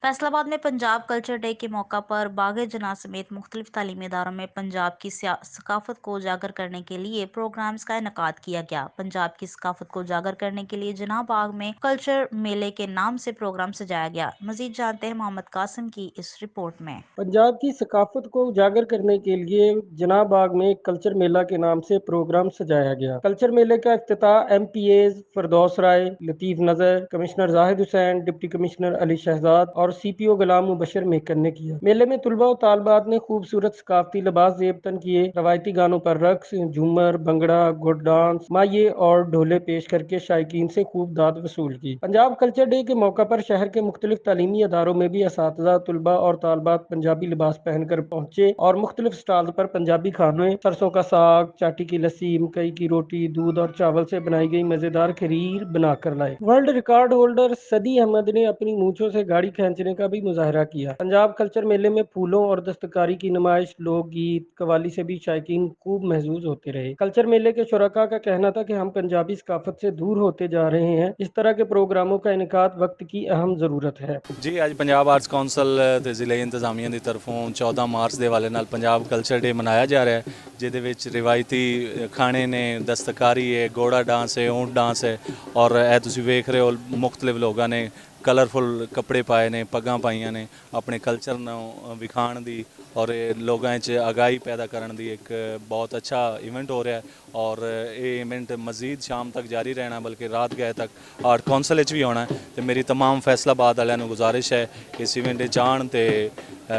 फैसलाबाद में Punjab culture day के मौका पर बाग़ जना समेत मुख्तलिफ तालीमी इदारों में पंजाब की सकाफत को उजागर करने के लिए प्रोग्राम्स का इनकाद किया गया। पंजाब की सकाफत को उजागर करने के लिए जना बाग में कल्चर मेले के नाम से प्रोग्राम सजाया गया। मजीद जानते हैं मोहम्मद कासिम की इस रिपोर्ट में। पंजाब की सकाफत को उजागर करने के लिए जना बाग में कल्चर मेला के नाम से प्रोग्राम सजाया गया। कल्चर मेले का इफ्तिताह MPAs Firdaus Rai, Latif Nazar, commissioner Zahid Hussain, deputy commissioner Ali Shahzad और CPO गुलाम मुबशर मेकर ने किया। मेले में तुलबा और तालबात ने खूबसूरत सकाफती लिबास जेब तन किए, रवायती गानों पर रक्स, झूमर, भंगड़ा, गुड डांस, माये और ढोले पेश करके शायकीन से खूब दाद वसूल की। पंजाब कल्चर डे के मौका पर शहर के मुख्तलिफ तालीमी अदारों में भी असातिज़ा, तुलबा और तालबात पंजाबी लिबास पहनकर पहुंचे और मुख्तलिफ स्टॉल पर पंजाबी खाने, सरसों का साग, चाटी की लस्सी, मकई की रोटी, दूध और चावल से बनाई गई मजेदार खीर बनाकर लाए। वर्ल्ड रिकॉर्ड होल्डर सदी अहमद ने अपनी मूंछों से गाड़ी खींचने का भी मुजाहरा किया। पंजाब कल्चर मेले में फूलों और दस्तकारी की नुमाइश, लोकगीत, कवाली से भी शायकीन खूब महजूज होते रहे। कल्चर मेले के शुरका का कहना था कि हम पंजाबी सकाफत से दूर होते जा रहे हैं। इस तरह के प्रोग्रामों का इनकाद वक्त की अहम जरूरत है। जी, ਅੱਜ ਪੰਜਾਬ ਆਰਟਸ ਕੌਂਸਲ ਤੇ ਜ਼ਿਲ੍ਹੇ ਇੰਤਜ਼ਾਮੀਆ ਦੀ ਤਰਫੋਂ 14 ਮਾਰਚ ਦੇ ਹਵਾਲੇ ਨਾਲ ਪੰਜਾਬ ਕਲਚਰ ਡੇ ਮਨਾਇਆ ਜਾ ਰਿਹਾ ਹੈ, ਜਿਹਦੇ ਵਿੱਚ ਰਿਵਾਇਤੀ ਖਾਣੇ ਨੇ, ਦਸਤਕਾਰੀ ਹੈ, ਗੋੜਾ ਡਾਂਸ ਹੈ, ਊਂਟ ਡਾਂਸ ਹੈ ਔਰ ਇਹ ਤੁਸੀਂ ਵੇਖ ਰਹੇ ਹੋ ਮੁਖਤਲਿਫ ਲੋਕਾਂ ਨੇ ਕਲਰਫੁਲ ਕੱਪੜੇ ਪਾਏ ਨੇ, ਪੱਗਾਂ ਪਾਈਆਂ ਨੇ, ਆਪਣੇ ਕਲਚਰ ਨੂੰ ਵਿਖਾਉਣ ਦੀ ਔਰ ਲੋਕਾਂ 'ਚ ਅਗਾਈ ਪੈਦਾ ਕਰਨ ਦੀ ਇੱਕ ਬਹੁਤ ਅੱਛਾ ਇਵੈਂਟ ਹੋ ਰਿਹਾ ਹੈ ਔਰ ਇਹ ਇਵੈਂਟ ਮਜ਼ੀਦ ਸ਼ਾਮ ਤੱਕ ਜਾਰੀ ਰਹਿਣਾ, ਬਲਕਿ ਰਾਤ ਗਏ ਤੱਕ ਆਰਟ ਕੌਂਸਲ ਵਿੱਚ ਵੀ ਹੋਣਾ ਤੇ ਮੇਰੀ तमाम फैसलाबाद ਵਾਲਿਆਂ ਨੂੰ ਗੁਜ਼ਾਰਿਸ਼ ਹੈ ਕਿ ਇਸ ਇਵੈਂਟ 'ਚ ਆਉਣ ਤੇ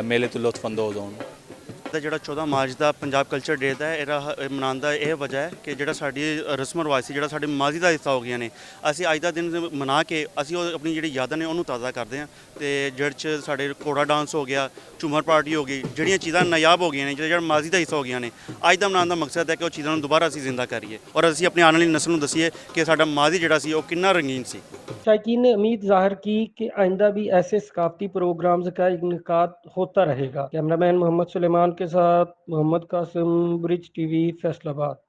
ਮੇਲੇ ਤੋਂ ਲੁਤਫ ਅੰਦੋਜ਼ ਹੋਣ। ਜਿਹੜਾ 14 ਮਾਰਚ ਦਾ ਪੰਜਾਬ ਕਲਚਰ ਡੇ ਦਾ ਇਹਦਾ ਮਨਾਉਣ ਦਾ ਇਹ ਵਜ੍ਹਾ ਹੈ ਕਿ ਜਿਹੜਾ ਸਾਡੀ ਰਸਮ ਰਿਵਾਜ ਸੀ, ਜਿਹੜਾ ਸਾਡੇ ਮਾਜ਼ੀ ਦਾ ਹਿੱਸਾ ਹੋ ਗਈਆਂ ਨੇ, ਅਸੀਂ ਅੱਜ ਦਾ ਦਿਨ ਮਨਾ ਕੇ ਅਸੀਂ ਉਹ ਆਪਣੀ ਜਿਹੜੀ ਯਾਦਾਂ ਨੇ ਉਹਨੂੰ ਤਾਜ਼ਾ ਕਰਦੇ ਹਾਂ। ਤੇ ਜਿਹਦੇ 'ਚ ਸਾਡੇ ਘੋੜਾ ਡਾਂਸ ਹੋ ਗਿਆ, ਝੂਮਰ ਪਾਰਟੀ ਹੋ ਗਈ, ਜਿਹੜੀਆਂ ਚੀਜ਼ਾਂ ਨਾਯਾਬ ਹੋ ਗਈਆਂ ਨੇ, ਜਿਹੜਾ ਮਾਜ਼ੀ ਦਾ ਹਿੱਸਾ ਹੋ ਗਈਆਂ ਨੇ, ਅੱਜ ਦਾ ਮਨਾਉਣ ਦਾ ਮਕਸਦ ਹੈ ਕਿ ਉਹ ਚੀਜ਼ਾਂ ਨੂੰ ਦੁਬਾਰਾ ਅਸੀਂ ਜ਼ਿੰਦਾ ਕਰੀਏ ਔਰ ਅਸੀਂ ਆਪਣੀ ਆਉਣ ਵਾਲੀ ਨਸਲ ਨੂੰ ਦੱਸੀਏ ਕਿ ਸਾਡਾ ਮਾਜ਼ੀ ਜਿਹੜਾ ਸੀ ਉਹ ਕਿੰਨਾ ਰੰਗੀਨ ਸੀ। शायकीन ने उम्मीद जाहिर की कि आइंदा भी ऐसे सकाफती प्रोग्राम्स का इनकाद होता रहेगा। कैमरामैन मोहम्मद सुलेमान के साथ मोहम्मद कासिम, ब्रिज TV, फैसलाबाद।